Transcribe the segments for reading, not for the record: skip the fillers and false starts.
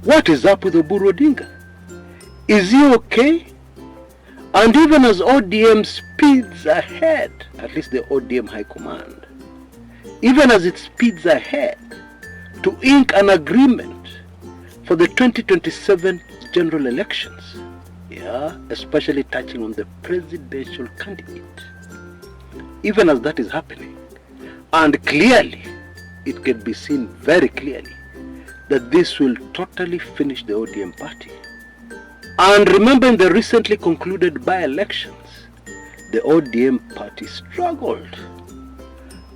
What is up with Oburu Odinga? Is he okay? And even as ODM speeds ahead, at least the ODM High Command, even as it speeds ahead to ink an agreement for the 2027 general elections, especially touching on the presidential candidate, even as that is happening, and clearly, it can be seen very clearly that this will totally finish the ODM party. And remember, in the recently concluded by-elections, the ODM party struggled.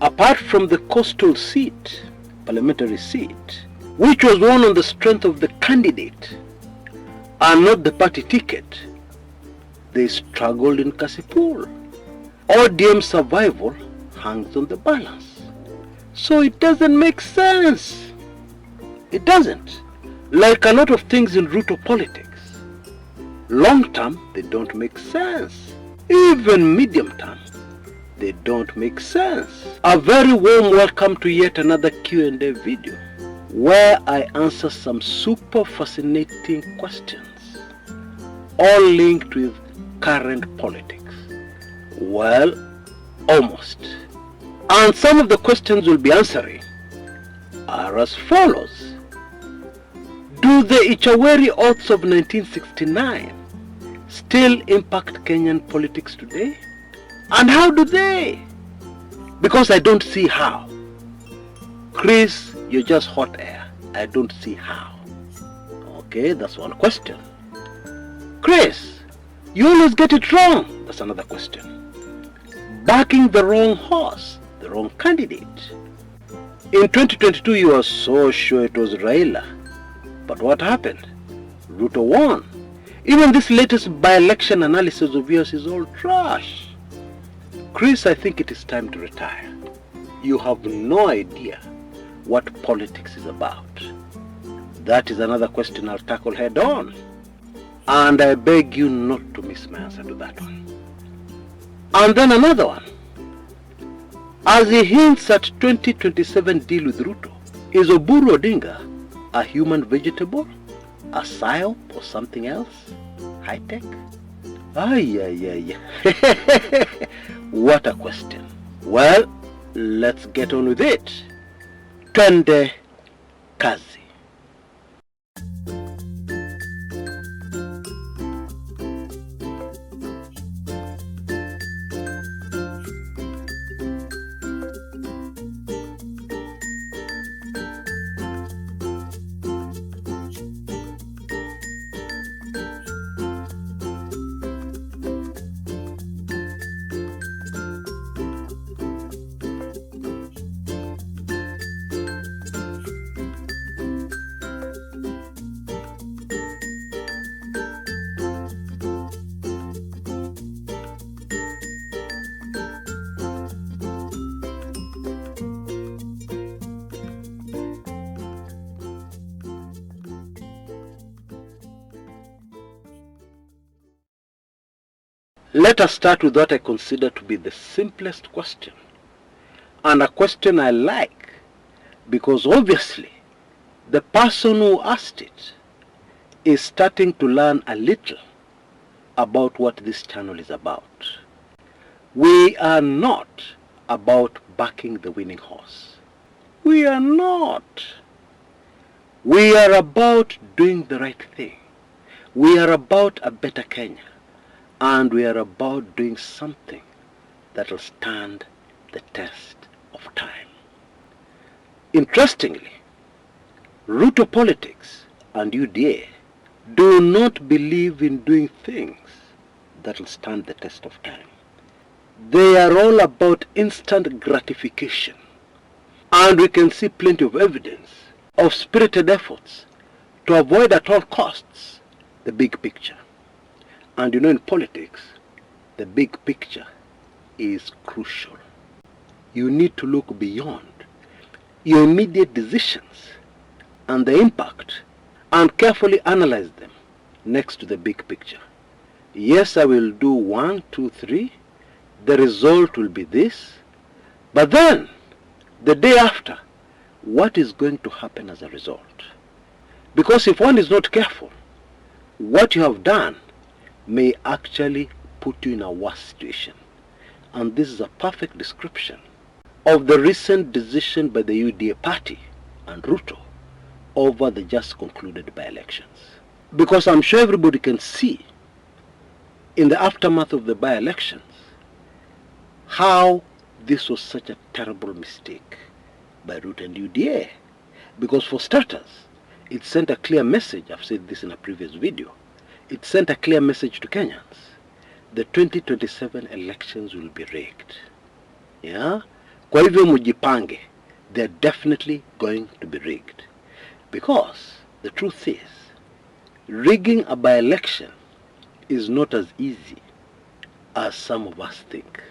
Apart from the coastal seat, parliamentary seat, which was won on the strength of the candidate and not the party ticket, they struggled in Kasipul. ODM survival hangs on the balance. So it doesn't make sense. It doesn't. Like a lot of things in Ruto politics, long term, they don't make sense. Even medium term, they don't make sense. A very warm welcome to yet another Q&A video, where I answer some super fascinating questions, all linked with current politics. Well, almost. And some of the questions we'll be answering are as follows. Do the Ichaweri oaths of 1969 still impact Kenyan politics today? And how do they? Because I don't see how. Chris, you're just hot air. I don't see how. Okay, that's one question. Chris, you always get it wrong. That's another question. Backing the wrong horse, the wrong candidate. In 2022, you were so sure it was Raila. But what happened? Ruto won. Even this latest by-election analysis of yours is all trash. Chris, I think it is time to retire. You have no idea what politics is about. That is another question I'll tackle head on. And I beg you not to miss my answer to that one. And then another one. As he hints at 2027 deal with Ruto, is Oburu Odinga a human vegetable, a psyop, or something else? High tech? What a question. Well, let's get on with it. Twende kazi. Let us start with what I consider to be the simplest question, and a question I like, because obviously the person who asked it is starting to learn a little about what this channel is about. We are not about backing the winning horse. We are not. We are about doing the right thing. We are about a better Kenya. And we are about doing something that will stand the test of time. Interestingly, Ruto politics and UDA do not believe in doing things that will stand the test of time. They are all about instant gratification. And we can see plenty of evidence of spirited efforts to avoid at all costs the big picture. And you know, in politics, the big picture is crucial. You need to look beyond your immediate decisions and the impact and carefully analyze them next to the big picture. Yes, I will do 1, 2, 3. The result will be this. But then, the day after, what is going to happen as a result? Because if one is not careful, what you have done may actually put you in a worse situation. And this is a perfect description of the recent decision by the UDA party and Ruto over the just concluded by-elections. Because I'm sure everybody can see in the aftermath of the by-elections how this was such a terrible mistake by Ruto and UDA. Because for starters, it sent a clear message. I've said this in a previous video. It sent a clear message to Kenyans. The 2027 elections will be rigged. Yeah? Kwa hivyo mujipange. They're definitely going to be rigged. Because the truth is, rigging a by-election is not as easy as some of us think.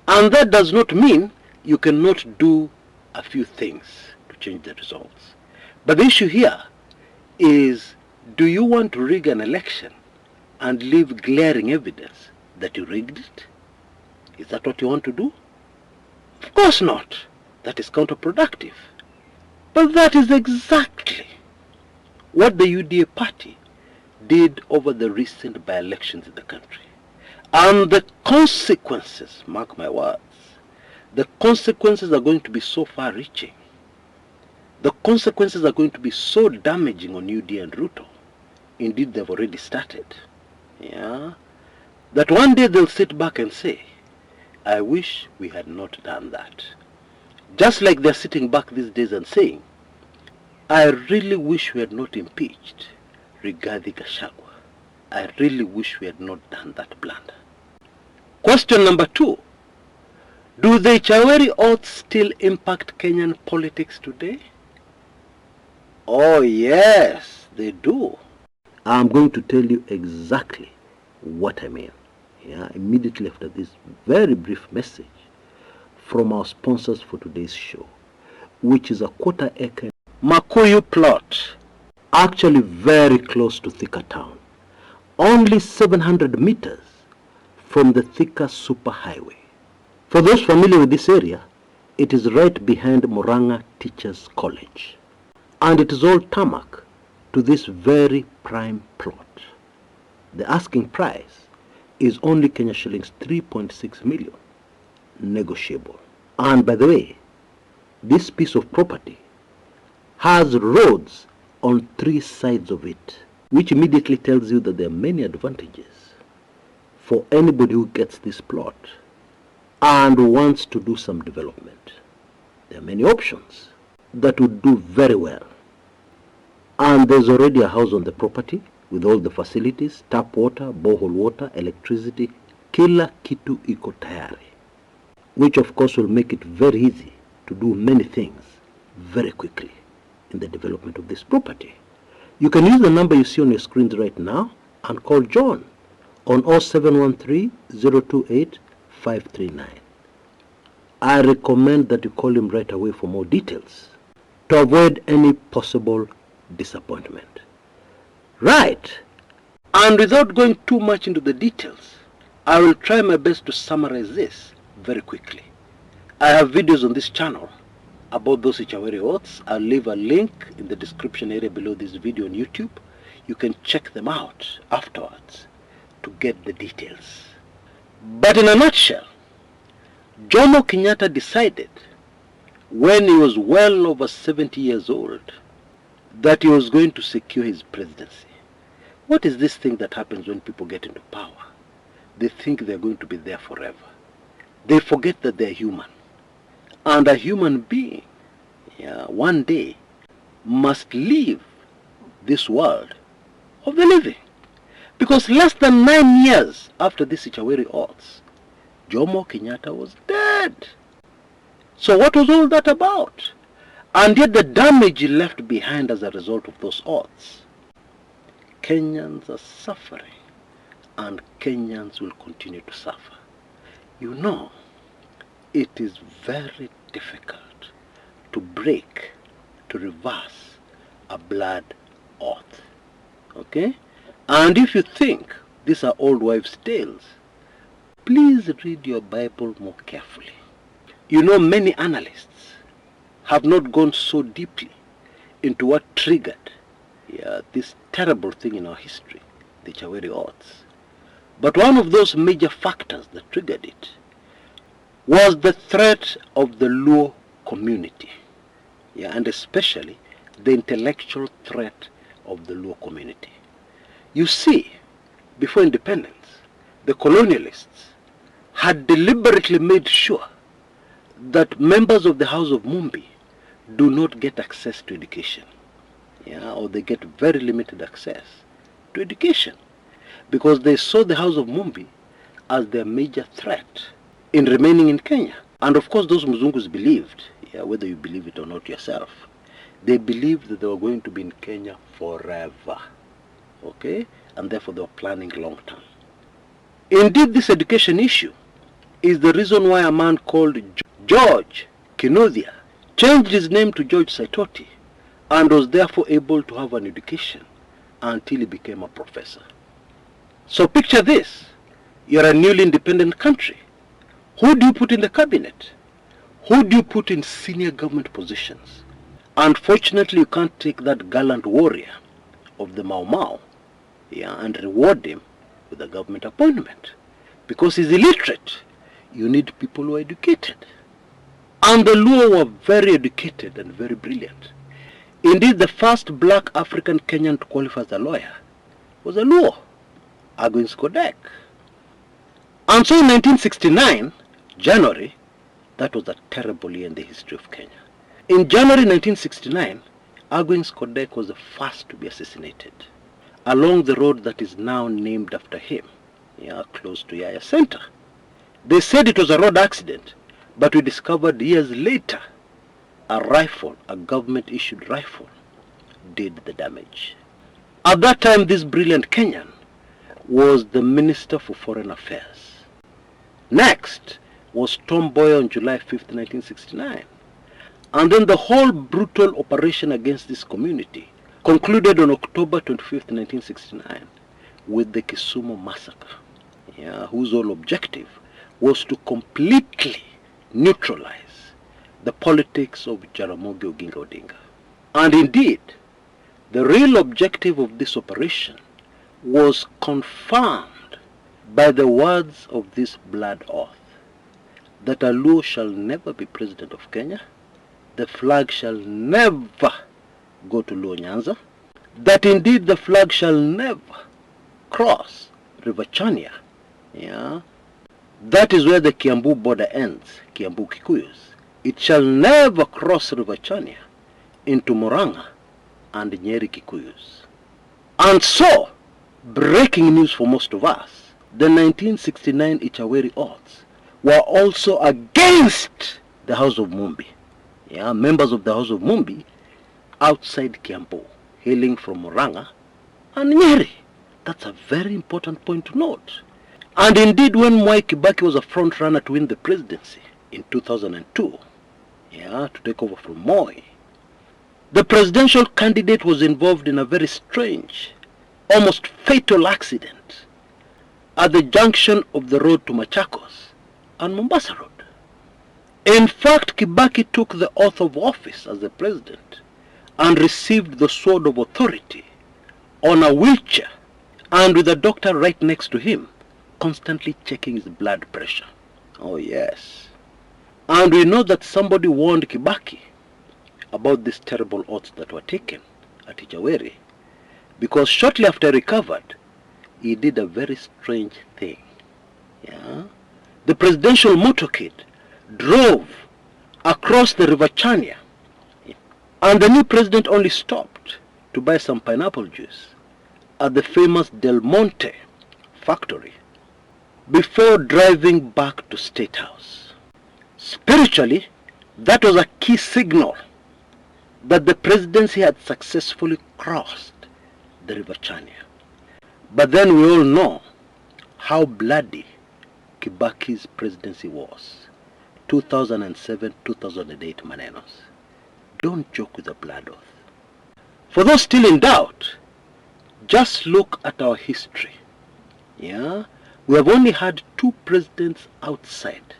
And that does not mean you cannot do a few things to change the results. But the issue here is, do you want to rig an election and leave glaring evidence that you rigged it? Is that what you want to do? Of course not. That is counterproductive. But that is exactly what the UDA party did over the recent by-elections in the country. And the consequences, mark my words, the consequences are going to be so far-reaching. The consequences are going to be so damaging on UDA and Ruto. Indeed, they've already started. Yeah? That one day they'll sit back and say, I wish we had not done that. Just like they're sitting back these days and saying, I really wish we had not impeached Rigathi Gachagua. I really wish we had not done that blunder. Question number 2. Do the Ichaweri oaths still impact Kenyan politics today? Oh yes, they do. I'm going to tell you exactly what I mean. Yeah, immediately after this very brief message from our sponsors for today's show, which is a quarter-acre Makuyu plot, actually very close to Thika town, only 700 meters from the Thika superhighway. For those familiar with this area, it is right behind Murang'a Teachers College, and it is all tarmac to this very prime plot. The asking price is only Kenya shillings 3.6 million, negotiable. And by the way, this piece of property has roads on 3 sides of it, which immediately tells you that there are many advantages for anybody who gets this plot and wants to do some development. There are many options that would do very well. And there's already a house on the property with all the facilities, tap water, borehole water, electricity, kila kitu iko tayari, which of course will make it very easy to do many things very quickly in the development of this property. You can use the number you see on your screens right now and call John on 0713-028-539. I recommend that you call him right away for more details to avoid any possible disappointment. Right. And without going too much into the details, I will try my best to summarize this very quickly. I have videos on this channel about those Ichaweri oaths. I'll leave a link in the description area below this video on YouTube. You can check them out afterwards to get the details. But in a nutshell, Jomo Kenyatta decided when he was well over 70 years old that he was going to secure his presidency. What is this thing that happens when people get into power? They think they're going to be there forever. They forget that they're human. And a human being, one day, must leave this world of the living. Because less than 9 years after this Ichaweri oaths, Jomo Kenyatta was dead. So what was all that about? And yet the damage he left behind as a result of those oaths. Kenyans are suffering, and Kenyans will continue to suffer. You know, it is very difficult to break, to reverse a blood oath. Okay? And if you think these are old wives' tales, please read your Bible more carefully. You know, many analysts have not gone so deeply into what triggered, this terrible thing in our history, the Ichaweri odds. But one of those major factors that triggered it was the threat of the Luo community, and especially the intellectual threat of the Luo community. You see, before independence, the colonialists had deliberately made sure that members of the House of Mumbi do not get access to education, or they get very limited access to education, because they saw the House of Mumbi as their major threat in remaining in Kenya. And of course those Mzungus believed, whether you believe it or not yourself, they believed that they were going to be in Kenya forever, okay? And therefore they were planning long term. Indeed, this education issue is the reason why a man called George Kinodhia changed his name to George Saitoti and was therefore able to have an education until he became a professor. So picture this, you're a newly independent country. Who do you put in the cabinet? Who do you put in senior government positions? Unfortunately, you can't take that gallant warrior of the Mau Mau, and reward him with a government appointment, because he's illiterate. You need people who are educated. And the Luo were very educated and very brilliant. Indeed, the first black African Kenyan to qualify as a lawyer was a Luo, Agwins Kodek. And so in 1969, January, that was a terrible year in the history of Kenya. In January 1969, Agwins Kodek was the first to be assassinated along the road that is now named after him, close to Yaya Center. They said it was a road accident, but we discovered years later a rifle, a government-issued rifle, did the damage. At that time, this brilliant Kenyan was the Minister for Foreign Affairs. Next was Tom Mboya on July 5th, 1969. And then the whole brutal operation against this community concluded on October 25th, 1969 with the Kisumu massacre, whose whole objective was to completely neutralize the politics of Jaramogi Oginga Odinga. And indeed, the real objective of this operation was confirmed by the words of this blood oath, that a Luo shall never be president of Kenya, the flag shall never go to Luo Nyanza, that indeed the flag shall never cross River Chania. That is where the Kiambu border ends, Kiambu Kikuyus. It shall never cross River Chania into Murang'a and Nyeri Kikuyus. And so, breaking news for most of us, the 1969 Ichaweri odds were also against the House of Mumbi. Members of the House of Mumbi outside Kiambu, hailing from Murang'a and Nyeri. That's a very important point to note. And indeed, when Mwai Kibaki was a front runner to win the presidency in 2002, to take over from Moi, the presidential candidate was involved in a very strange, almost fatal accident at the junction of the road to Machakos and Mombasa Road. In fact, Kibaki took the oath of office as the president and received the sword of authority on a wheelchair, and with a doctor right next to him, constantly checking his blood pressure. Oh yes. And we know that somebody warned Kibaki about these terrible oaths that were taken at Ichaweri, because shortly after he recovered, he did a very strange thing. The presidential motorcade drove across the River Chania, and the new president only stopped to buy some pineapple juice at the famous Del Monte factory before driving back to State House. Spiritually, that was a key signal that the presidency had successfully crossed the River Chania. But then we all know how bloody Kibaki's presidency was. 2007-2008 manenos. Don't joke with the blood oath. For those still in doubt, just look at our history. We have only had 2 presidents outside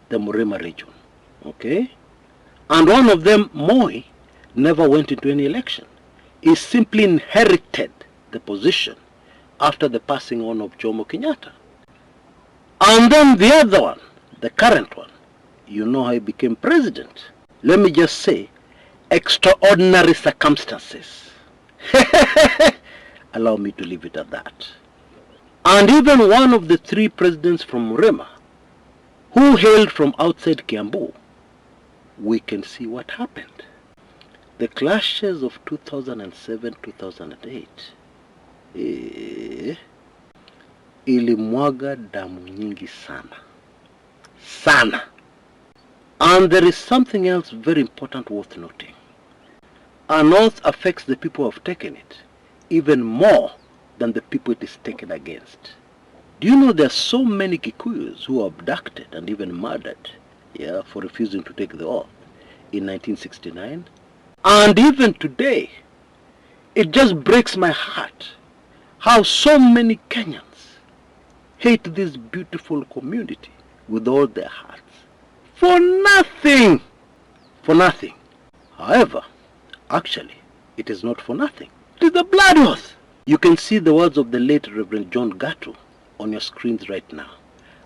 the Murema region. Okay? And one of them, Moi, never went into any election. he simply inherited the position after the passing on of Jomo Kenyatta. And then the other one, the current one, you know how he became president. Let me just say, extraordinary circumstances. Allow me to leave it at that. And even one of the three presidents from Murema, who hailed from outside Kiambu, we can see what happened. The clashes of 2007-2008 ilimwaga damu nyingi sana. Sana. And there is something else very important worth noting. An oath affects the people who have taken it even more than the people it is taken against. Do you know there are so many Kikuyus who were abducted and even murdered for refusing to take the oath in 1969? And even today, it just breaks my heart how so many Kenyans hate this beautiful community with all their hearts. For nothing. For nothing. However, actually, it is not for nothing. It is the blood oath. You can see the words of the late Reverend John Gatu on your screens right now.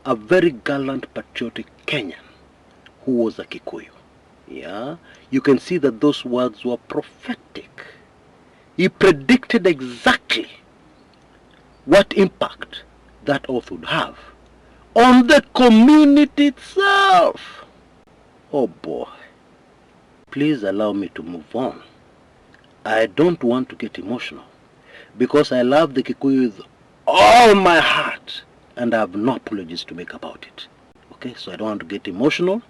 A very gallant, patriotic Kenyan who was a Kikuyu. You can see that those words were prophetic. He predicted exactly what impact that oath would have on the community itself. Oh boy. Please allow me to move on. I don't want to get emotional because I love the Kikuyu with all my heart and I have no apologies to make about it. Okay, so I don't want to get emotional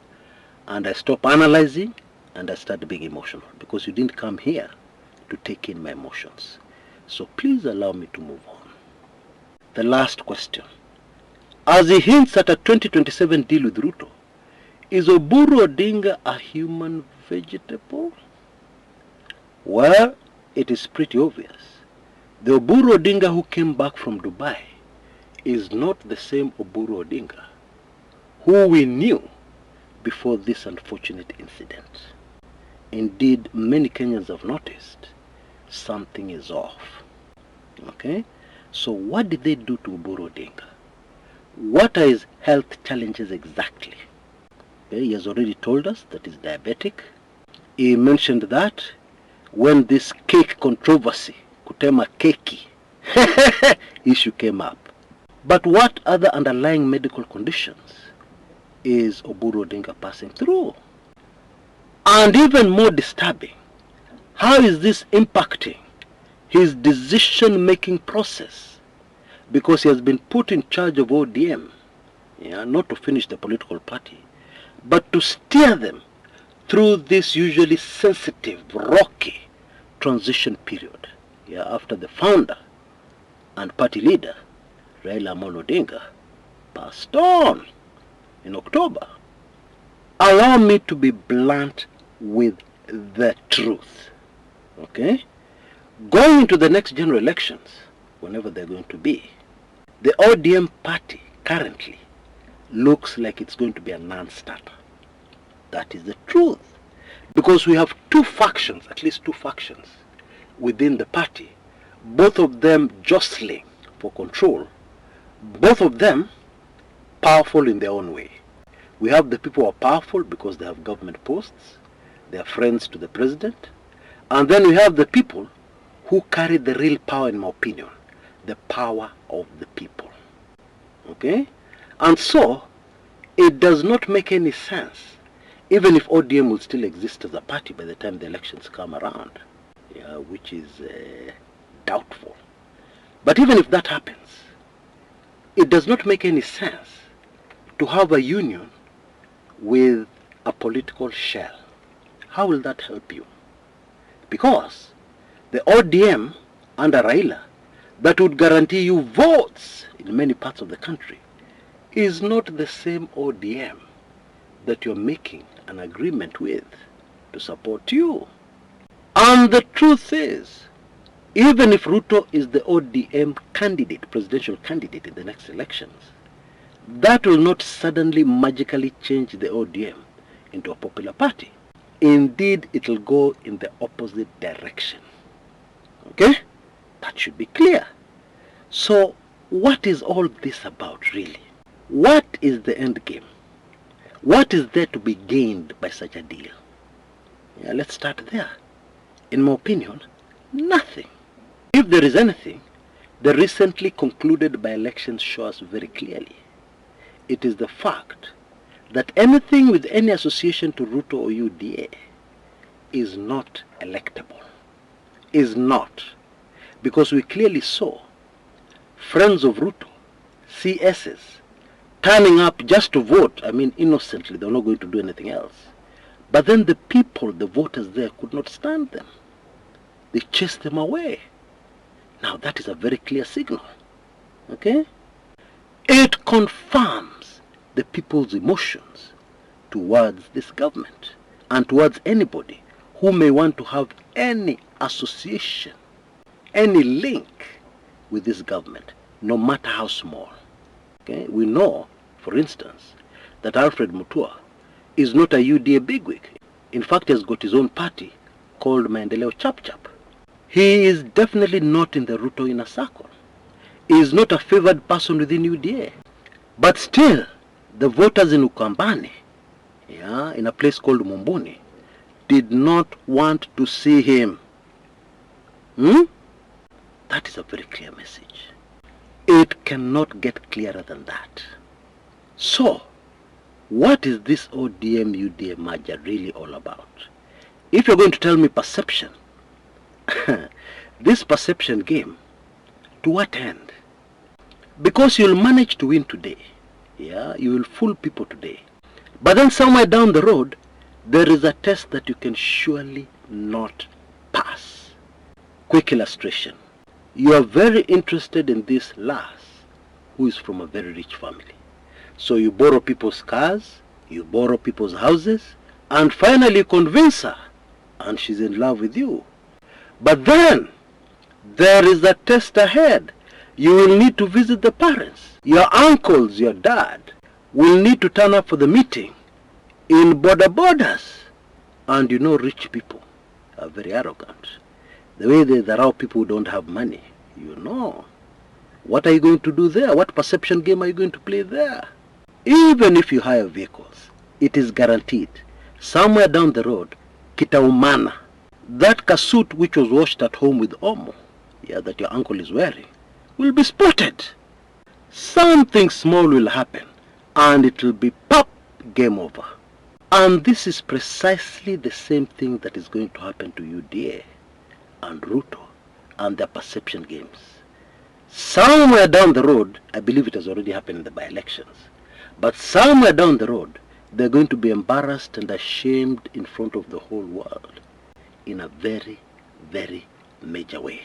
and I stop analyzing and I start being emotional because you didn't come here to take in my emotions. So please allow me to move on. The last question. As he hints at a 2027 deal with Ruto, is Oburu Odinga a human vegetable? Well, it is pretty obvious. The Oburu Odinga who came back from Dubai is not the same Oburu Odinga who we knew before this unfortunate incident. Indeed, many Kenyans have noticed something is off. Okay? So what did they do to Oburu Odinga? What are his health challenges exactly? Okay, he has already told us that he's diabetic. He mentioned that when this cake controversy, kutema keki, issue came up. But what other underlying medical conditions is Oburu Odinga passing through? And even more disturbing, how is this impacting his decision-making process? Because he has been put in charge of ODM, not to finish the political party, but to steer them through this usually sensitive, rocky transition period, after the founder and party leader, Raila Odinga, passed on in October. Allow me to be blunt with the truth, okay? Going into the next general elections, whenever they're going to be, the ODM party currently looks like it's going to be a non-starter. That is the truth. Because we have two factions, at least two factions, within the party, both of them jostling for control, both of them powerful in their own way. We have the people who are powerful because they have government posts, they are friends to the president, and then we have the people who carry the real power, in my opinion, the power of the people. Okay? And so, it does not make any sense, even if ODM will still exist as a party by the time the elections come around, which is doubtful. But even if that happens, it does not make any sense to have a union with a political shell. How will that help you? Because the ODM under Raila that would guarantee you votes in many parts of the country is not the same ODM that you're making an agreement with to support you. And the truth is, even if Ruto is the ODM candidate, presidential candidate in the next elections, that will not suddenly magically change the ODM into a popular party. Indeed, it will go in the opposite direction. Okay? That should be clear. So, what is all this about really? What is the end game? What is there to be gained by such a deal? Yeah, let's start there. In my opinion, nothing. If there is anything, the recently concluded by-elections show us very clearly. It is the fact that anything with any association to Ruto or UDA is not electable. Is not. Because we clearly saw friends of Ruto, CSs, turning up just to vote. I mean, innocently, they're not going to do anything else. But then the people, the voters there, could not stand them. They chased them away. Now that is a very clear signal. Okay? It confirms the people's emotions towards this government and towards anybody who may want to have any association, any link with this government, no matter how small. Okay? We know, for instance, that Alfred Mutua is not a UDA bigwig. In fact, he has got his own party called Maendeleo Chap Chap. He is definitely not in the Ruto inner circle. He is not a favored person within UDA. But still, the voters in Ukambani, in a place called Mumbuni, did not want to see him. That is a very clear message. It cannot get clearer than that. So, what is this ODM-UDA merger really all about? If you're going to tell me perception, this perception game, to what end? Because you'll manage to win today. You will fool people today. But then somewhere down the road, there is a test that you can surely not pass. Quick illustration. You are very interested in this lass who is from a very rich family. So you borrow people's cars, you borrow people's houses, and finally convince her, and she's in love with you. But then, there is a test ahead. You will need to visit the parents. Your uncles, your dad, will need to turn up for the meeting in borders. And you know rich people are very arrogant. The way they allow people who don't have money, you know. What are you going to do there? What perception game are you going to play there? Even if you hire vehicles, it is guaranteed. Somewhere down the road, kitaumana. That kasuit which was washed at home with Omo, that your uncle is wearing, will be spotted. Something small will happen, and it will be pop, game over. And this is precisely the same thing that is going to happen to UDA and Ruto and their perception games. Somewhere down the road, I believe it has already happened in the by-elections, but somewhere down the road, they're going to be embarrassed and ashamed in front of the whole world in a very, very major way.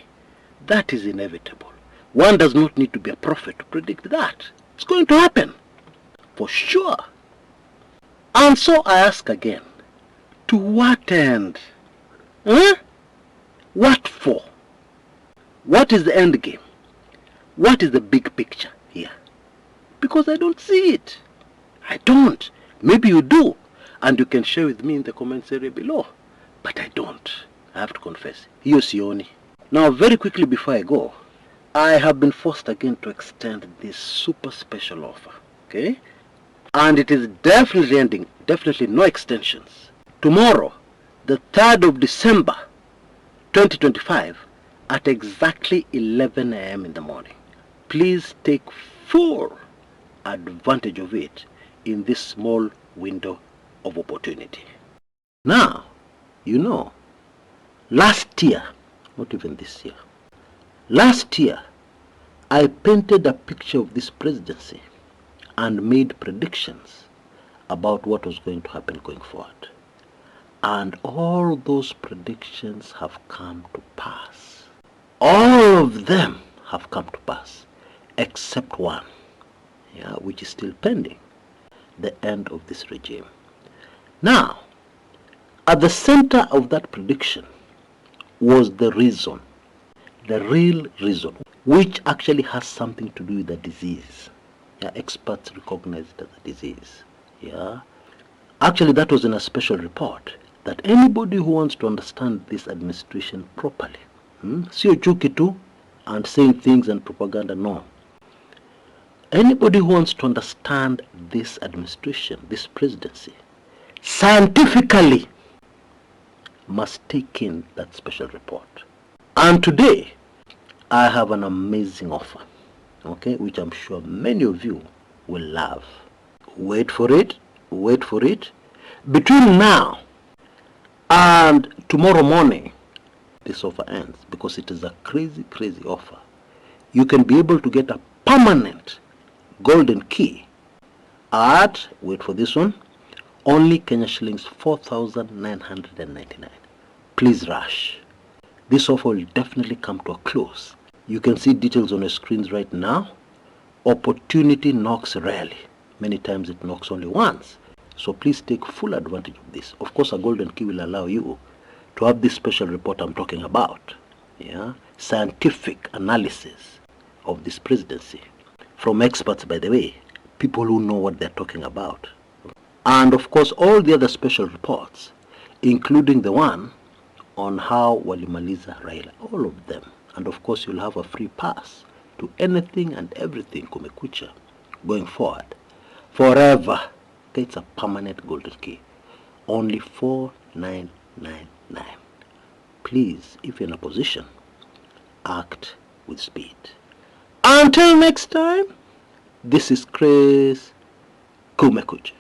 That is inevitable. One does not need to be a prophet to predict that. It's going to happen, for sure. And so I ask again, to what end? What for? What is the end game? What is the big picture here? Because I don't see it. I don't. Maybe you do, and you can share with me in the comments area below. But I don't. I have to confess. Hiyo sioni. Now, very quickly before I go, I have been forced again to extend this super special offer. Okay? And it is definitely ending. Definitely no extensions. Tomorrow, the 3rd of December, 2025, at exactly 11 a.m. in the morning. Please take full advantage of it in this small window of opportunity. Now, you know, last year, not even this year, last year, I painted a picture of this presidency and made predictions about what was going to happen going forward. And all those predictions have come to pass. All of them have come to pass, except one, which is still pending, the end of this regime. Now, at the center of that prediction was the reason, the real reason, which actually has something to do with the disease. Experts recognize it as a disease. Actually, that was in a special report that anybody who wants to understand this administration properly Sio chuki tu and saying things and propaganda, no. Anybody who wants to understand this administration, this presidency, scientifically must take in that special report. And today, I have an amazing offer, okay, which I'm sure many of you will love. Wait for it, wait for it. Between now and tomorrow morning, this offer ends, because it is a crazy, crazy offer. You can be able to get a permanent golden key at, wait for this one, only Kenya shillings 4,999. Please rush. This offer will definitely come to a close. You can see details on your screens right now. Opportunity knocks rarely. Many times it knocks only once. So please take full advantage of this. Of course, a golden key will allow you to have this special report I'm talking about. Yeah, scientific analysis of this presidency from experts, by the way, people who know what they're talking about. And of course, all the other special reports, including the one on how walimaliza Raila, all of them. And of course, you'll have a free pass to anything and everything Kumekucha going forward. Forever. It's a permanent golden key. Only 4,999. Please, if you're in a position, act with speed. Until next time, this is Chris Kumekucha.